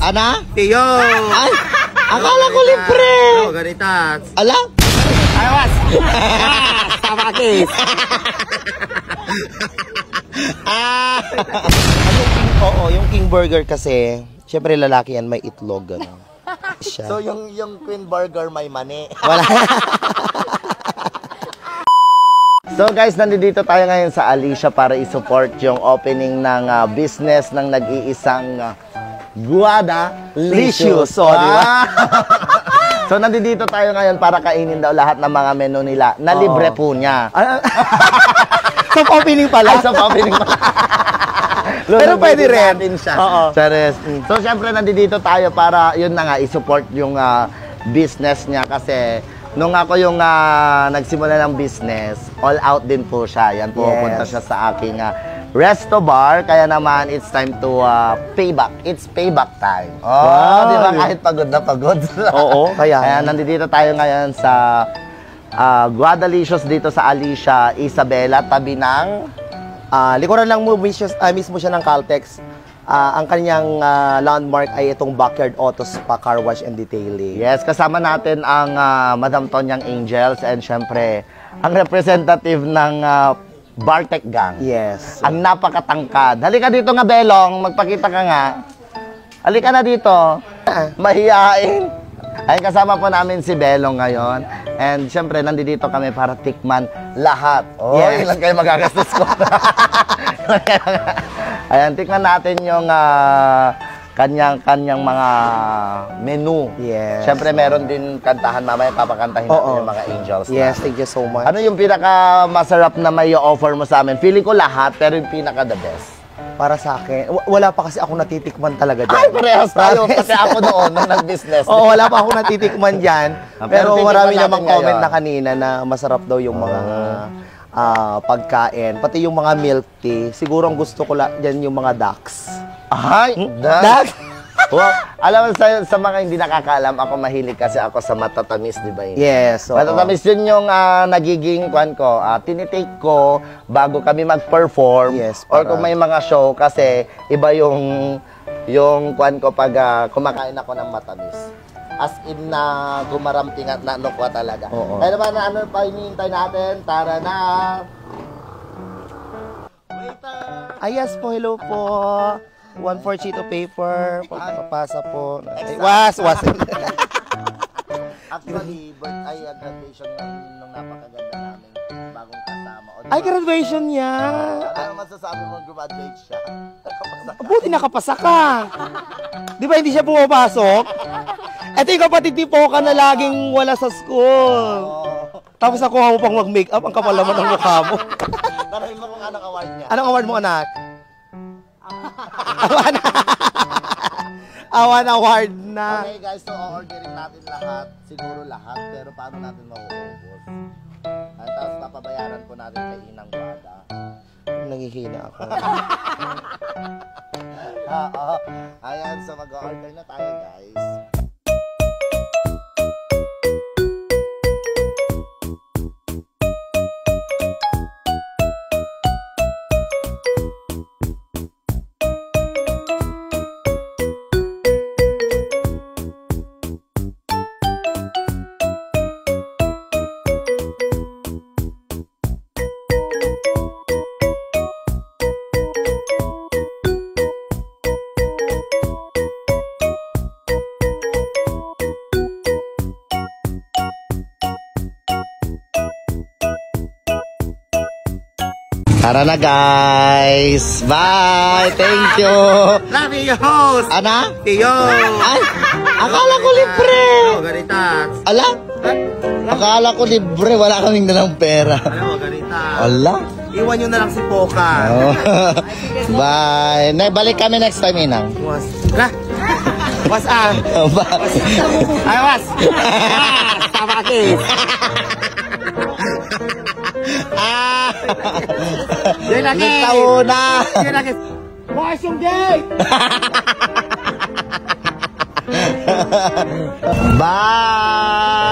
Ana? Tiyo! Ay! Akala ko libre! No, ganitas. Ala? Ayawas! Tama kis! Oo, yung King Burger kasi, syempre lalaki yan, may itlog. Ano. Siya. So, yung Queen Burger may mani. Wala. So guys, nandito tayo ngayon sa Alicia para i-support yung opening ng business ng nag-iisang Guadalicious. So, so nandito tayo ngayon para kainin daw lahat ng mga menu nila na libre po niya. Soft opening pala? Ay, soft opening pala. Pero pwede rin. Siya. Oo. So syempre nandito tayo para yun na nga i-support yung business niya kasi nung ako yung nagsimula ng business, all out din po siya. Yan, pupunta siya sa aking resto bar. Kaya naman, it's time to pay back. It's payback time. Wow. Di ba? Kahit pagod na pagod. Oo, kaya nandito tayo ngayon sa Guadalicious dito sa Alicia, Isabela, tabi ng... likuran lang mo mismo siya ng Caltex. Ang kanyang landmark ay itong Backyard Auto Spa Car Wash and Detailing. Yes, kasama natin ang Madam Tonyang Angels and syempre, ang representative ng Bartek Gang. Yes. Ang napakatangkad. Halika dito nga, Belong. Magpakita ka nga. Halika na dito. Mahihain. Ay, kasama po namin si Belong ngayon. And syempre, nandito kami para tikman lahat. Oh, yes. Ilan kayo magagastos ko. Ayan, tikman natin yung kanyang mga menu. Yes. Syempre, meron din kantahan. Mamaya papakantahin natin yung mga angels. Yes, thank you so much. Ano yung pinaka masarap na may offer mo sa amin? Feeling ko lahat, pero yung pinaka the best. Para sa akin, wala pa kasi ako natitikman talaga dyan. Ay, parehas tayo. Kasi ako noon, nung nag-business. Oo, wala pa ako natitikman dyan. Pero marami namang comment ngayon na kanina na masarap daw yung mga pagkain. Pati yung mga milk tea. Siguro ang gusto ko dyan yung mga ducks. Ay, Ducks? Wow. Alam mo, sa mga hindi nakakaalam, ako mahilig kasi ako sa matatamis, di ba yun? Yes. Matatamis yun yung nagiging kwan ko, tinitake ko bago kami mag-perform. Yes, or kung may mga show kasi iba yung kwan ko pag kumakain ako ng matamis. As in na gumaramping at nanukwa talaga. Kaya naman ano pa hinihintay natin? Tara na! Waiter! Yes po, hello po. 1/4 sheet of paper. Papasa po. Was. Actually, graduation nung napakaganda namin bagong kasama. Ay, graduation niya. Ano masasabi mo graduate siya? Buti nakapasa ka. Di ba hindi siya pumapasok? Ito yung kapatid ni Poca na laging wala sa school. Tapos ako mo pang mag-makeup, ang kapal naman ng mukha mo. Tarahin mo kung anong award niya. Anong award mo, anak? Awan award na. Okay guys, so orderin natin lahat. Siguro lahat, pero paano natin mauubos? At tapos papabayaran po natin kay Inang Guada. Nangihina ako. Ayan, so mag-order na tayo guys. Tara na guys! Bye! Thank you! Love you, host! Ana? Tiyo! Ay! Akala ko libre! No, ganitas. Ala? Akala ko libre, wala kaming dalang pera. Ano, ganitas. Ala? Iwan nyo na lang si Poca. Oh. Bye! Balik kami next time, Inang. Was. Was Ay, was! Tama kis! Yun lagi! Nagtauna! Yun lagi! Bukas yung gate! Bye!